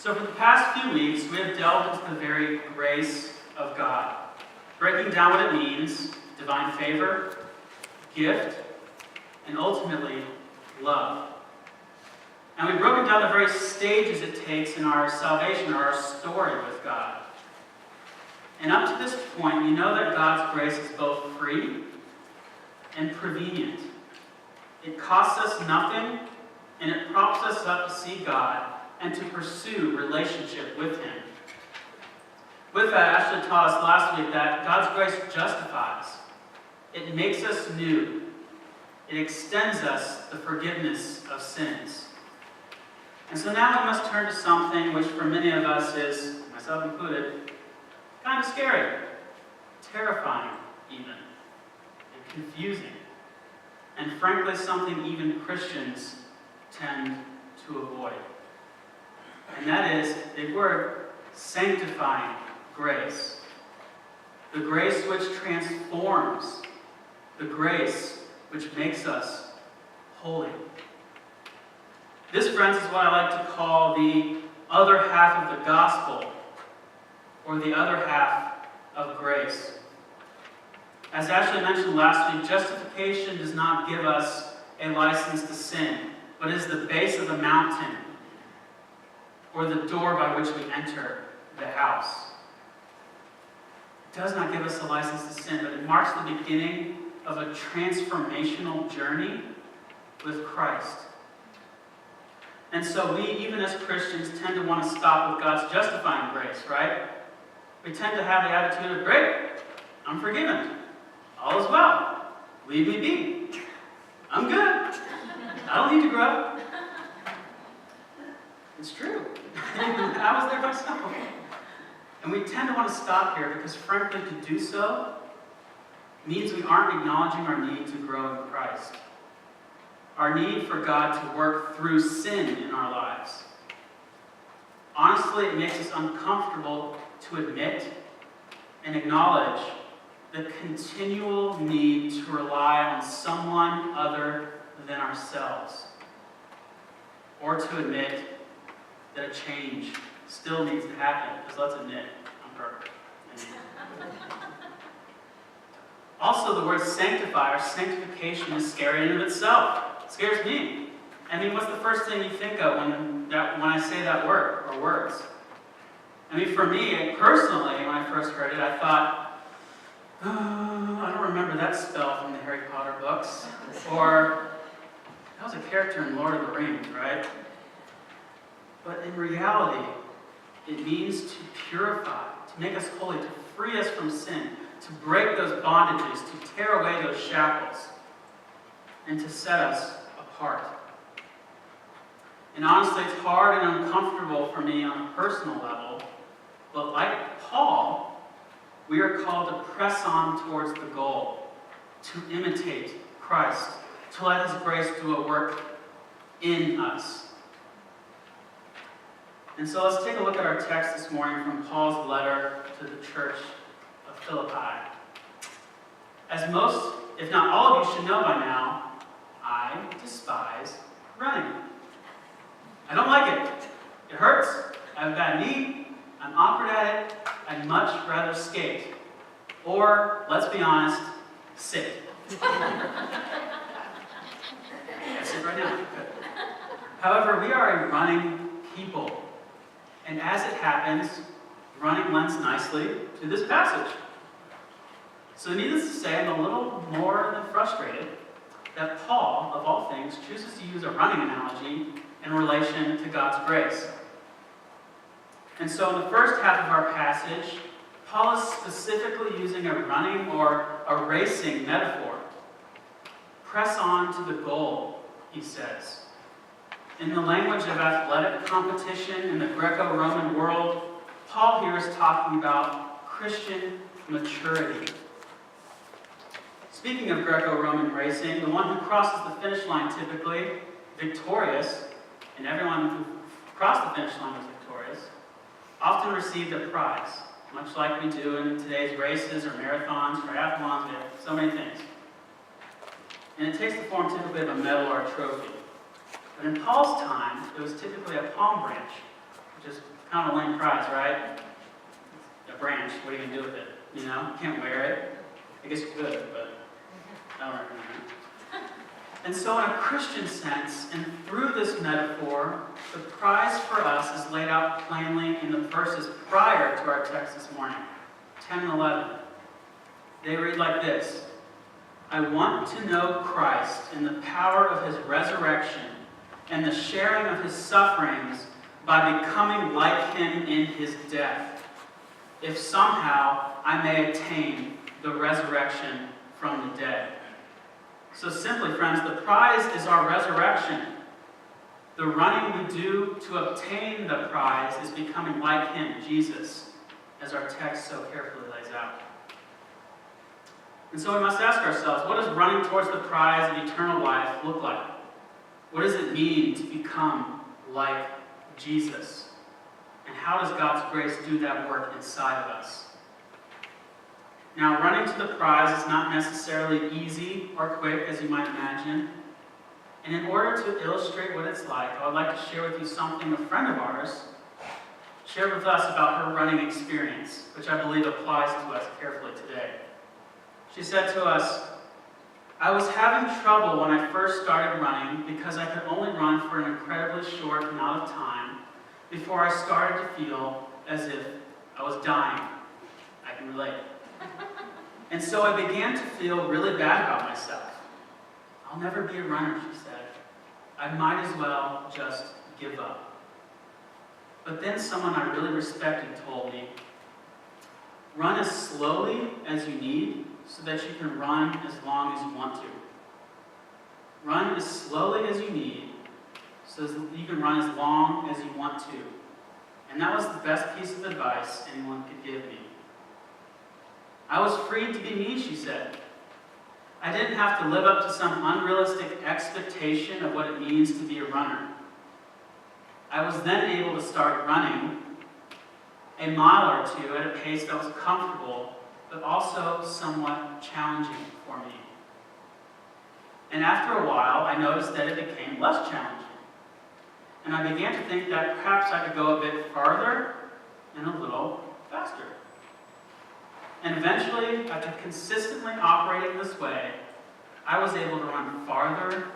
So for the past few weeks, we have delved into the very grace of God, breaking down what it means, divine favor, gift, and ultimately, love. And we've broken down the very stages it takes in our salvation or our story with God. And up to this point, you know that God's grace is both free and prevenient. It costs us nothing, and it props us up to see God and to pursue relationship with Him. With that, Ashley taught us last week that God's grace justifies. It makes us new. It extends us the forgiveness of sins. And so now we must turn to something which for many of us is, myself included, kind of scary, terrifying even, and confusing. And frankly, something even Christians tend to avoid. And that is the word sanctifying grace. The grace which transforms. The grace which makes us holy. This, friends, is what I like to call the other half of the gospel, or the other half of grace. As Ashley mentioned last week, justification does not give us a license to sin, but is the base of the mountain, or the door by which we enter the house. It does not give us a license to sin, but it marks the beginning of a transformational journey with Christ. And so we, even as Christians, tend to want to stop with God's justifying grace, right? We tend to have the attitude of, great, I'm forgiven. All is well. Leave me be. I'm good. I don't need to grow. It's true. I was there myself. And we tend to want to stop here because, frankly, to do so means we aren't acknowledging our need to grow in Christ. Our need for God to work through sin in our lives. Honestly, it makes us uncomfortable to admit and acknowledge the continual need to rely on someone other than ourselves. Or to admit that a change still needs to happen, because let's admit, I'm perfect. Also, the word sanctify or sanctification is scary in and of itself. It scares me. I mean, what's the first thing you think of when I say that word or words? I mean, for me, personally, when I first heard it, I thought, I don't remember that spell from the Harry Potter books. Or, that was a character in Lord of the Rings, right? But in reality, it means to purify, to make us holy, to free us from sin, to break those bondages, to tear away those shackles, and to set us apart. And honestly, it's hard and uncomfortable for me on a personal level, but like Paul, we are called to press on towards the goal, to imitate Christ, to let His grace do a work in us. And so let's take a look at our text this morning from Paul's letter to the church of Philippi. As most, if not all of you should know by now, I despise running. I don't like it. It hurts. I have a bad knee. I'm awkward at it. I'd much rather skate. Or, let's be honest, sit. Sit right now. Good. However, we are a running people. And as it happens, running lends nicely to this passage. So needless to say, I'm a little more than frustrated that Paul, of all things, chooses to use a running analogy in relation to God's grace. And so in the first half of our passage, Paul is specifically using a running or a racing metaphor. Press on to the goal, he says. In the language of athletic competition in the Greco-Roman world, Paul here is talking about Christian maturity. Speaking of Greco-Roman racing, the one who crosses the finish line typically victorious, and everyone who crossed the finish line was victorious, often received a prize, much like we do in today's races or marathons, triathlons, we have so many things. And it takes the form typically of a medal or a trophy. But in Paul's time, it was typically a palm branch, Just kind of a lame prize, right? A branch, what are you going to do with it? You know, you can't wear it. I guess you could, but I don't recommend it. And so in a Christian sense, and through this metaphor, the prize for us is laid out plainly in the verses prior to our text this morning, 10 and 11. They read like this: I want to know Christ in the power of his resurrection and the sharing of his sufferings by becoming like him in his death, if somehow I may attain the resurrection from the dead. So simply, friends, the prize is our resurrection. The running we do to obtain the prize is becoming like him, Jesus, as our text so carefully lays out. And so we must ask ourselves, what does running towards the prize of eternal life look like? What does it mean to become like Jesus? And how does God's grace do that work inside of us? Now, running to the prize is not necessarily easy or quick, as you might imagine. And in order to illustrate what it's like, I would like to share with you something a friend of ours shared with us about her running experience, which I believe applies to us carefully today. She said to us, I was having trouble when I first started running because I could only run for an incredibly short amount of time before I started to feel as if I was dying. I can relate. And so I began to feel really bad about myself. I'll never be a runner, she said. I might as well just give up. But then someone I really respected told me, run as slowly as you need so that you can run as long as you want to. Run as slowly as you need so that you can run as long as you want to. And that was the best piece of advice anyone could give me. I was free to be me, she said. I didn't have to live up to some unrealistic expectation of what it means to be a runner. I was then able to start running a mile or two at a pace that was comfortable, but also somewhat challenging for me. And after a while, I noticed that it became less challenging. And I began to think that perhaps I could go a bit farther and a little faster. And eventually, after consistently operating this way, I was able to run farther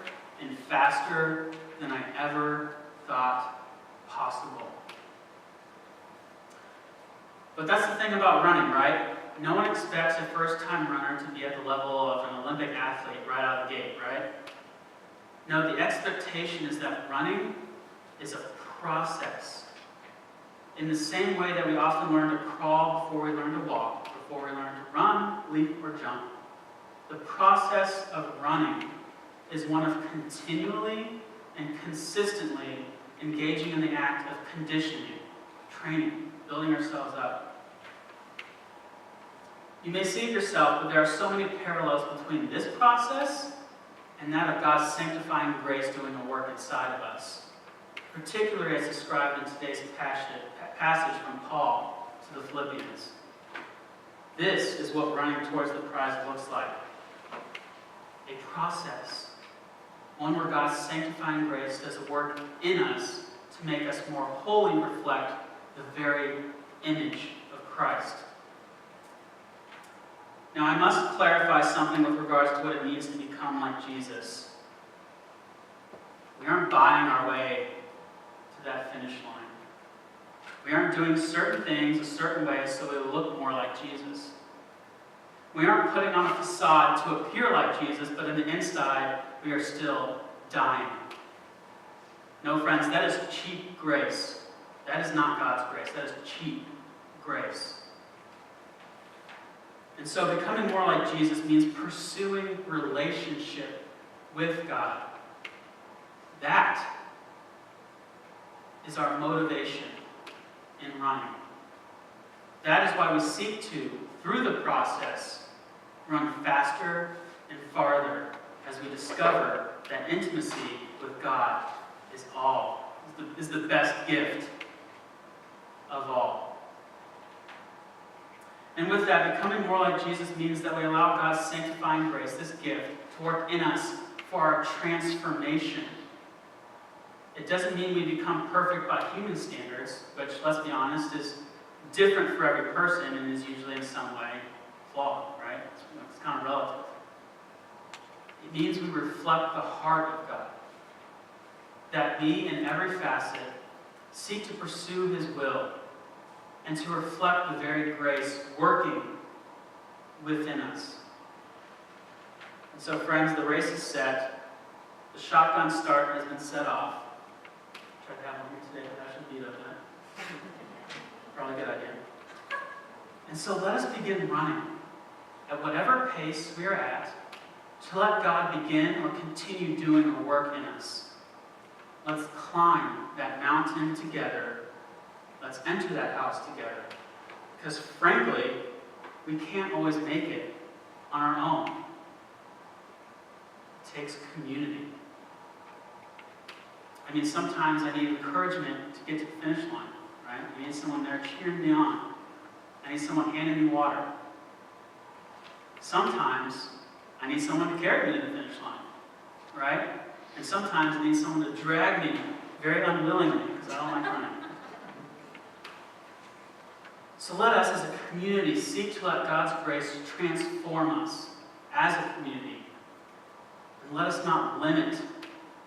and faster than I ever thought possible. But that's the thing about running, right? No one expects a first-time runner to be at the level of an Olympic athlete right out of the gate, right? No, the expectation is that running is a process. In the same way that we often learn to crawl before we learn to walk, before we learn to run, leap, or jump. The process of running is one of continually and consistently engaging in the act of conditioning, training, building ourselves up. You may see it yourself, but there are so many parallels between this process and that of God's sanctifying grace doing the work inside of us, particularly as described in today's passage from Paul to the Philippians. This is what running towards the prize looks like. A process. One where God's sanctifying grace does a work in us to make us more wholly reflect the very image of Christ. Now, I must clarify something with regards to what it means to become like Jesus. We aren't buying our way to that finish line. We aren't doing certain things a certain way so we will look more like Jesus. We aren't putting on a facade to appear like Jesus, but in the inside, we are still dying. No, friends, that is cheap grace. That is not God's grace. That is cheap grace. And so becoming more like Jesus means pursuing relationship with God. That is our motivation in running. That is why we seek to, through the process, run faster and farther as we discover that intimacy with God is the best gift of all. And with that, becoming more like Jesus means that we allow God's sanctifying grace, this gift, to work in us for our transformation. It doesn't mean we become perfect by human standards, which, let's be honest, is different for every person and is usually in some way flawed, right? It's kind of relative. It means we reflect the heart of God. That we, in every facet, seek to pursue His will and to reflect the very grace working within us. And so, friends, the race is set. The shotgun start has been set off. Tried to have one here today, but I should beat up that. Probably a good idea. And so let us begin running at whatever pace we are at to let God begin or continue doing a work in us. Let's climb that mountain together. Let's enter that house together. Because frankly, we can't always make it on our own. It takes community. I mean, sometimes I need encouragement to get to the finish line, right? I need someone there cheering me on. I need someone handing me water. Sometimes I need someone to carry me to the finish line, right? And sometimes I need someone to drag me very unwillingly because I don't like running. So let us as a community seek to let God's grace transform us as a community. And let us not limit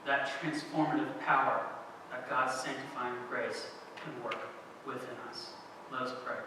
that transformative power that God's sanctifying grace can work within us. Let us pray.